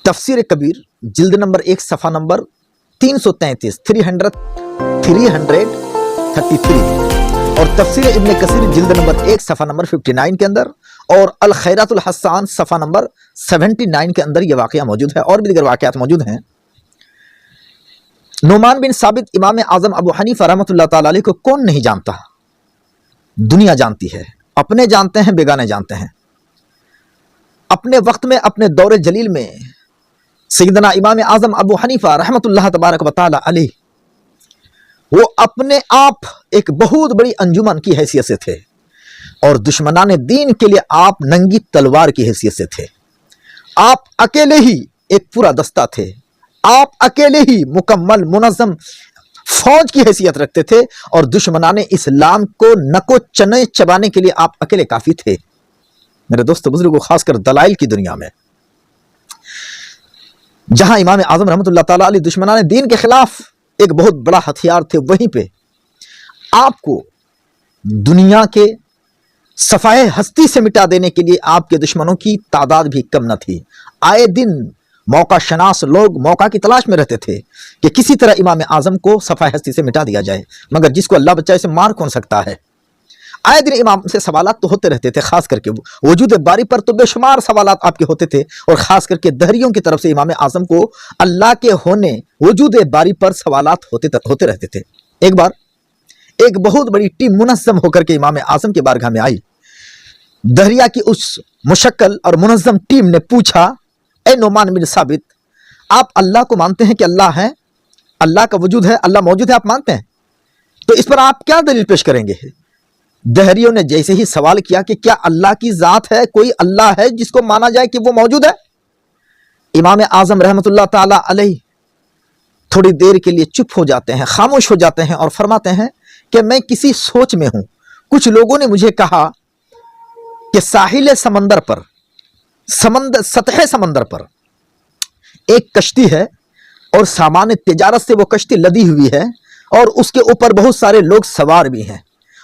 تفسیر کبیر جلد نمبر 1 صفحہ نمبر 333 اور تفسیر ابن کثیر جلد نمبر 1 صفحہ نمبر 59 کے اندر اور الخیرات الحسان صفحہ نمبر 79 کے اندر یہ واقعہ موجود ہے، اور بھی دیگر واقعات موجود ہیں۔ نعمان بن ثابت امام اعظم ابو حنیفہ رحمۃ اللہ تعالی علیہ کو کون نہیں جانتا؟ دنیا جانتی ہے، اپنے جانتے ہیں، بیگانے جانتے ہیں۔ اپنے وقت میں، اپنے دور جلیل میں سیدنا امام اعظم ابو حنیفہ رحمۃ اللہ تبارک و تعالی علیہ وہ اپنے آپ ایک بہت بڑی انجمن کی حیثیت سے تھے، اور دشمنان دین کے لیے آپ ننگی تلوار کی حیثیت سے تھے۔ آپ اکیلے ہی ایک پورا دستہ تھے، آپ اکیلے ہی مکمل منظم فوج کی حیثیت رکھتے تھے، اور دشمنان اسلام کو نکو چنے چبانے کے لیے آپ اکیلے کافی تھے۔ میرے دوست بزرگوں، خاص کر دلائل کی دنیا میں جہاں امام اعظم رحمۃ اللہ تعالی علیہ دشمنان دین کے خلاف ایک بہت بڑا ہتھیار تھے، وہیں پہ آپ کو دنیا کے صفائے ہستی سے مٹا دینے کے لیے آپ کے دشمنوں کی تعداد بھی کم نہ تھی۔ آئے دن موقع شناس لوگ موقع کی تلاش میں رہتے تھے کہ کسی طرح امام اعظم کو صفائے ہستی سے مٹا دیا جائے، مگر جس کو اللہ بچائے اسے مار کون سکتا ہے؟ آئے دن امام سے سوالات تو ہوتے رہتے تھے، خاص کر کے وجود باری پر تو بے شمار سوالات آپ کے ہوتے تھے، اور خاص کر کے دہریوں کی طرف سے امام اعظم کو اللہ کے ہونے وجود باری پر سوالات ہوتے رہتے تھے۔ ایک بار ایک بہت بڑی ٹیم منظم ہو کر کے امام اعظم کے بارگاہ میں آئی۔ دہریہ کی اس مشکل اور منظم ٹیم نے پوچھا، اے نعمان بن ثابت، آپ اللہ کو مانتے ہیں کہ اللہ ہے، اللہ کا وجود ہے، اللہ موجود ہے، آپ مانتے ہیں؟ تو اس پر آپ کیا دلیل پیش کریں گے؟ دہریوں نے جیسے ہی سوال کیا کہ کیا اللہ کی ذات ہے، کوئی اللہ ہے جس کو مانا جائے کہ وہ موجود ہے؟ امام اعظم رحمۃ اللہ تعالی علیہ تھوڑی دیر کے لیے چپ ہو جاتے ہیں، خاموش ہو جاتے ہیں، اور فرماتے ہیں کہ میں کسی سوچ میں ہوں۔ کچھ لوگوں نے مجھے کہا کہ ساحل سمندر پر، سطح سمندر پر ایک کشتی ہے، اور سامان تجارت سے وہ کشتی لدی ہوئی ہے، اور اس کے اوپر بہت سارے لوگ سوار بھی ہیں،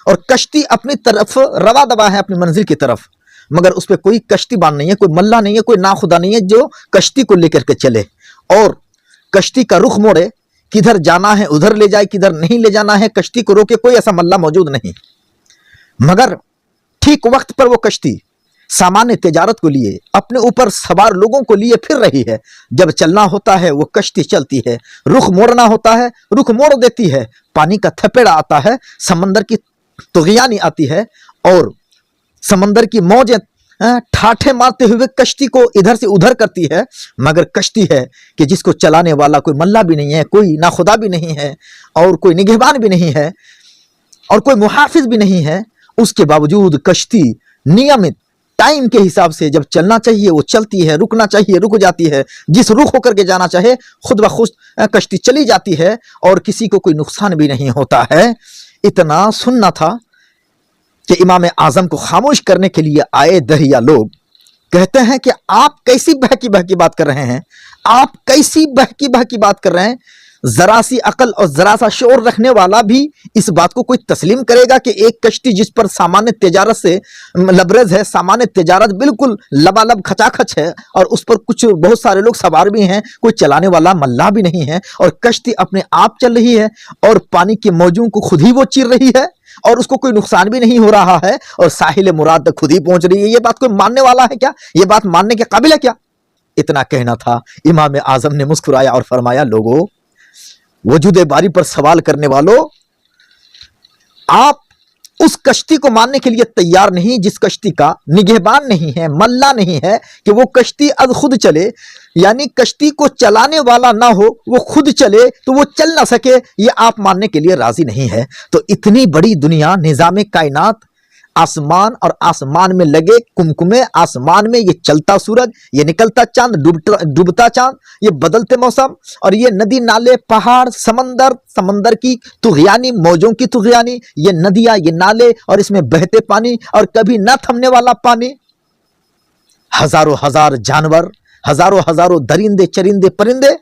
اور کشتی اپنی طرف روا دبا ہے، اپنی منزل کی طرف، مگر اس پہ کوئی کشتی بان نہیں ہے، کوئی ملا نہیں ہے، کوئی ناخدا نہیں ہے جو کشتی کو لے کر کے چلے اور کشتی کا رخ موڑے، کدھر جانا ہے ادھر لے جائے، کدھر نہیں لے جانا ہے کشتی کو روکے، کوئی ایسا ملا موجود نہیں۔ مگر ٹھیک وقت پر وہ کشتی سامان تجارت کو لیے، اپنے اوپر سوار لوگوں کو لیے پھر رہی ہے۔ جب چلنا ہوتا ہے وہ کشتی چلتی ہے، رخ موڑنا ہوتا ہے رخ موڑ دیتی ہے، پانی کا تھپیڑا آتا ہے، سمندر کی طغیانی آتی ہے، اور سمندر کی موجیں ٹھاٹھے مارتے ہوئے کشتی کو ادھر سے ادھر کرتی ہے، مگر کشتی ہے کہ جس کو چلانے والا کوئی ملا بھی نہیں ہے، کوئی ناخدا بھی نہیں ہے، اور کوئی نگہبان بھی نہیں ہے، اور کوئی محافظ بھی نہیں ہے۔ اس کے باوجود کشتی نیمت ٹائم کے حساب سے جب چلنا چاہیے وہ چلتی ہے، رکنا چاہیے رک جاتی ہے، جس رخ ہو کر کے جانا چاہے خود بخود کشتی چلی جاتی ہے، اور کسی کو کوئی نقصان بھی نہیں ہوتا ہے۔ اتنا سننا تھا کہ امام اعظم کو خاموش کرنے کے لیے آئے دہریہ لوگ کہتے ہیں کہ آپ کیسی بہکی بہکی بات کر رہے ہیں، آپ کیسی بہکی بہکی بات کر رہے ہیں؟ ذرا سی عقل اور ذرا سا شعور رکھنے والا بھی اس بات کو کوئی تسلیم کرے گا کہ ایک کشتی جس پر سامان تجارت سے لبریز ہے، سامان تجارت بالکل لبالب کھچا کھچ ہے، اور اس پر کچھ بہت سارے لوگ سوار بھی ہیں، کوئی چلانے والا ملا بھی نہیں ہے، اور کشتی اپنے آپ چل رہی ہے، اور پانی کے موجوں کو خود ہی وہ چیر رہی ہے، اور اس کو کوئی نقصان بھی نہیں ہو رہا ہے، اور ساحل مراد تک خود ہی پہنچ رہی ہے؟ یہ بات کوئی ماننے والا ہے کیا؟ یہ بات ماننے کے قابل ہے کیا؟ اتنا کہنا تھا۔ امام اعظم نے مسکرایا اور فرمایا، لوگوں، وجود باری پر سوال کرنے والوں، آپ اس کشتی کو ماننے کے لیے تیار نہیں جس کشتی کا نگہبان نہیں ہے، ملا نہیں ہے، کہ وہ کشتی از خود چلے، یعنی کشتی کو چلانے والا نہ ہو، وہ خود چلے تو وہ چل نہ سکے، یہ آپ ماننے کے لیے راضی نہیں ہے۔ تو اتنی بڑی دنیا، نظام کائنات، آسمان اور آسمان میں لگے کمکمے، آسمان میں یہ چلتا سورج، یہ نکلتا چاند، ڈوبتا چاند، یہ بدلتے موسم، اور یہ ندی نالے پہاڑ سمندر کی طغیانی، موجوں کی طغیانی، یہ ندیاں، یہ نالے، اور اس میں بہتے پانی اور کبھی نہ تھمنے والا پانی، ہزاروں ہزار جانور، ہزاروں درندے چرندے پرندے،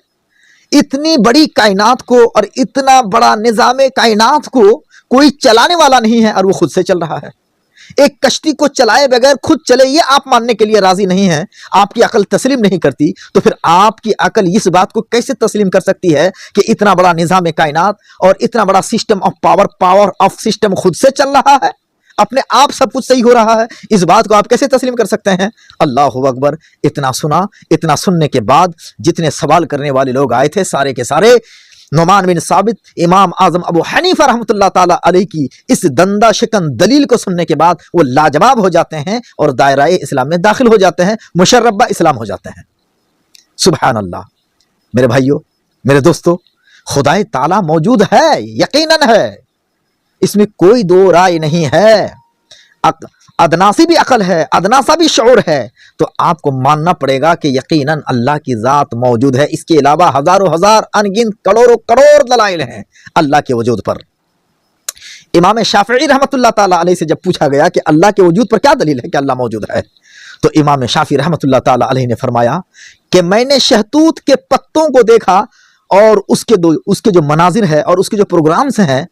اتنی بڑی کائنات کو اور اتنا بڑا نظام کائنات کو کوئی چلانے والا نہیں ہے، اور وہ خود سے چل رہا ہے۔ ایک کشتی کو چلائے بغیر خود چلے یہ آپ ماننے کے لیے راضی نہیں ہیں، آپ کی عقل تسلیم نہیں کرتی، تو پھر آپ کی عقل اس بات کو کیسے تسلیم کر سکتی ہے کہ اتنا بڑا نظام کائنات اور اتنا بڑا system of power of system خود سے چل رہا ہے، اپنے آپ سب کچھ صحیح ہو رہا ہے؟ اس بات کو آپ کیسے تسلیم کر سکتے ہیں؟ اللہ اکبر۔ اتنا سنا، اتنا سننے کے بعد جتنے سوال کرنے والے لوگ آئے تھے سارے کے سارے نعمان بن ثابت، امام اعظم ابو حنیفہ رحمۃ اللہ تعالی علیہ کی اس دندہ شکن دلیل کو سننے کے بعد وہ لاجواب ہو جاتے ہیں اور دائرہ اسلام میں داخل ہو جاتے ہیں، مشربہ اسلام ہو جاتے ہیں۔ سبحان اللہ۔ میرے بھائیوں، میرے دوستو، خدائے تعالی موجود ہے، یقیناً ہے، اس میں کوئی دو رائے نہیں ہے۔ ادنا سی بھی عقل ہے، ادنا سا بھی شعور ہے، تو آپ کو ماننا پڑے گا کہ یقیناً اللہ کی ذات موجود ہے۔ اس کے علاوہ ہزاروں ہزار انگنت کروڑوں کروڑ دلائل ہیں اللہ کے وجود پر۔ امام شافعی رحمۃ اللہ تعالی علیہ سے جب پوچھا گیا کہ اللہ کے وجود پر کیا دلیل ہے کہ اللہ موجود ہے، تو امام شافعی رحمۃ اللہ تعالی علیہ نے فرمایا کہ میں نے شہتوت کے پتوں کو دیکھا اور اس کے جو مناظر ہے اور اس کے جو پروگرامز ہیں،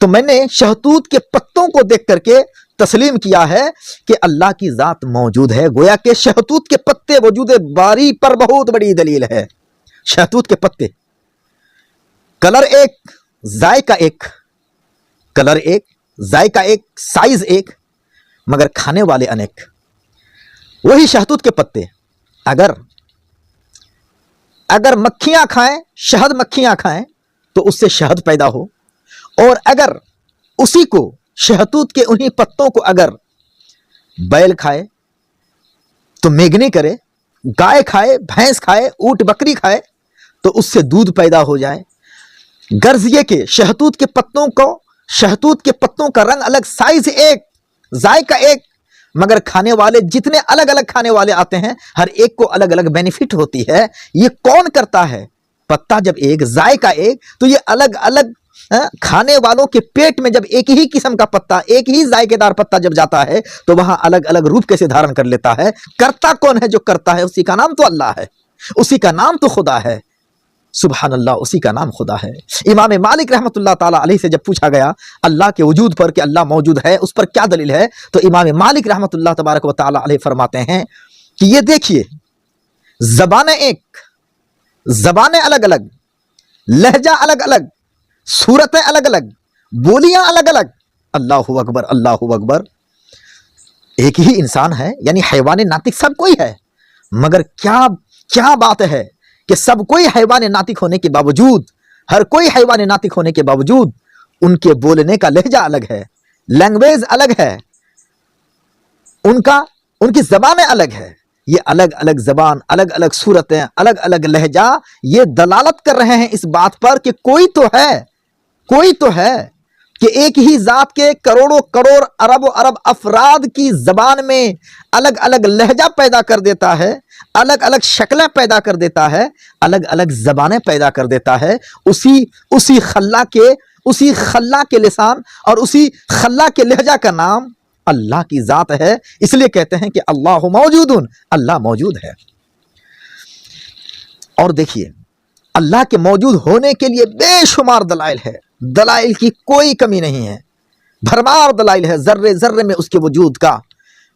تو میں نے شہتوت کے پتوں کو دیکھ کر کے تسلیم کیا ہے کہ اللہ کی ذات موجود ہے۔ گویا کہ شہتوت کے پتے وجود باری پر بہت بڑی دلیل ہے۔ شہتوت کے پتے، کلر ایک، ذائقہ ایک، کلر ایک، ذائقہ ایک، سائز ایک، مگر کھانے والے انیک۔ وہی شہتوت کے پتے اگر مکھیاں کھائیں، شہد مکھیاں کھائیں تو اس سے شہد پیدا ہو، اور اگر اسی کو شہتوت کے انہی پتوں کو اگر بیل کھائے تو میگنی کرے، گائے کھائے، بھینس کھائے، اونٹ بکری کھائے تو اس سے دودھ پیدا ہو جائے۔ غرض یہ کہ شہتوت کے پتوں کا رنگ الگ، سائز ایک، ذائقہ ایک، مگر کھانے والے جتنے الگ الگ کھانے والے آتے ہیں ہر ایک کو الگ الگ بینیفٹ ہوتی ہے۔ یہ کون کرتا ہے؟ پتا جب ایک، ذائقہ ایک، تو یہ الگ الگ کھانے والوں کے پیٹ میں جب ایک ہی قسم کا پتا، ایک ہی ذائقے دار پتا جب جاتا ہے تو وہاں الگ الگ روپ کیسے دھارن کر لیتا ہے؟ کرتا کون ہے جو کرتا ہے؟ اسی کا نام تو اللہ ہے، اسی کا نام تو خدا ہے۔ سبحان اللہ، اسی کا نام خدا ہے۔ امام مالک رحمۃ اللہ تعالی علیہ سے جب پوچھا گیا اللہ کے وجود پر کہ اللہ موجود ہے اس پر کیا دلیل ہے، تو امام مالک رحمۃ اللہ تبارک و تعالی علیہ فرماتے ہیں کہ یہ دیکھیے، زبانیں ایک، زبانیں الگ الگ، لہجہ الگ الگ، صورتیں الگ الگ، بولیاں الگ الگ۔ اللہ اکبر، اللہ اکبر۔ ایک ہی انسان ہے، یعنی حیوان ناطق سب کوئی ہے، مگر کیا بات ہے کہ سب کوئی حیوان ناطق ہونے کے باوجود، ہر کوئی حیوان ناطق ہونے کے باوجود ان کے بولنے کا لہجہ الگ ہے، لینگویج الگ ہے، ان کی زبانیں الگ ہے۔ یہ الگ الگ زبان، الگ الگ صورتیں، الگ الگ لہجہ، یہ دلالت کر رہے ہیں اس بات پر کہ کوئی تو ہے کہ ایک ہی ذات کے کروڑوں کروڑ، ارب و ارب افراد کی زبان میں الگ الگ لہجہ پیدا کر دیتا ہے، الگ الگ شکلیں پیدا کر دیتا ہے، الگ الگ زبانیں پیدا کر دیتا ہے۔ اسی خلا کے لسان اور اسی خلا کے لہجہ کا نام اللہ کی ذات ہے۔ اس لیے کہتے ہیں کہ اللہ موجود، اللہ موجود ہے۔ اور دیکھیے، اللہ کے موجود ہونے کے لیے بے شمار دلائل ہے، دلائل کی کوئی کمی نہیں ہے، بھرمار دلائل ہے، ذرے ذرے میں اس کے وجود کا،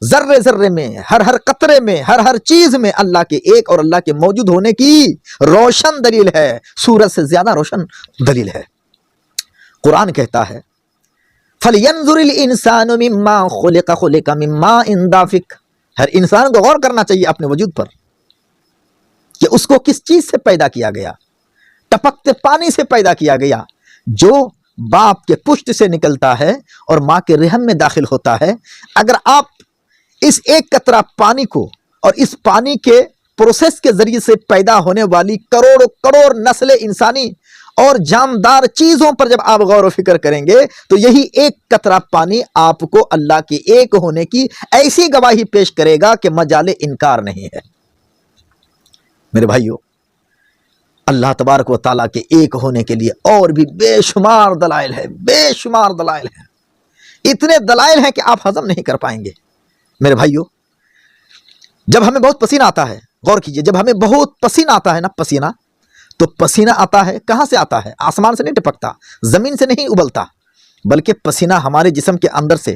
ذرے ذرے میں، ہر قطرے میں، ہر چیز میں اللہ کے ایک اور اللہ کے موجود ہونے کی روشن دلیل ہے، سورج سے زیادہ روشن دلیل ہے۔ قرآن کہتا ہے فَلْيَنْظُرِ الْإِنسَانُ مِمَّا خُلِقَ مِن مَّاءٍ دَافِقٍ۔ ہر انسان کو غور کرنا چاہیے اپنے وجود پر کہ اس کو کس چیز سے پیدا کیا گیا۔ ٹپکتے پانی سے پیدا کیا گیا، جو باپ کے پشت سے نکلتا ہے اور ماں کے رحم میں داخل ہوتا ہے۔ اگر آپ اس ایک قطرہ پانی کو اور اس پانی کے پروسیس کے ذریعے سے پیدا ہونے والی کروڑوں کروڑ نسل انسانی اور جاندار چیزوں پر جب آپ غور و فکر کریں گے تو یہی ایک قطرہ پانی آپ کو اللہ کے ایک ہونے کی ایسی گواہی پیش کرے گا کہ مجال انکار نہیں ہے۔ میرے بھائیوں، اللہ تبارک و تعالیٰ کے ایک ہونے کے لیے اور بھی بے شمار دلائل ہے، بے شمار دلائل ہیں، اتنے دلائل ہیں کہ آپ ہضم نہیں کر پائیں گے۔ میرے بھائیوں، جب ہمیں بہت پسینہ آتا ہے، غور کیجئے، جب ہمیں بہت پسینہ آتا ہے نا، پسینہ، تو پسینہ آتا ہے کہاں سے آتا ہے؟ آسمان سے نہیں ٹپکتا، زمین سے نہیں ابلتا، بلکہ پسینہ ہمارے جسم کے اندر سے